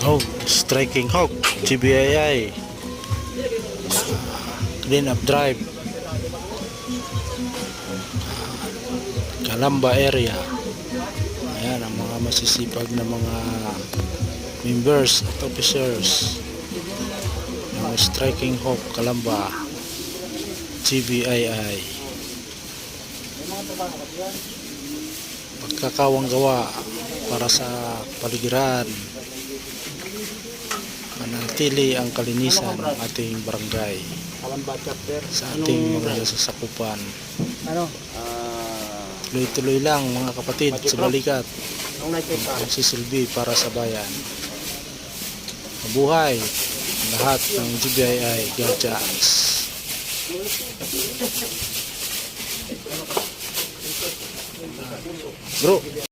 Oh, Striking Hawk, GBII, Clean Up Drive, Calamba area. Ayan ang mga masisipag na mga members at officers ng Striking Hawk Calamba GBII. Pagkakawang gawa para sa paligiran, manatili ang kalinisan ng ating barangay sa ating mga sasakupan. Tuloy-tuloy lang mga kapatid sa balikat, magsisilbi para sa bayan. Mabuhay ang lahat ng GBII Gadgets. Bro.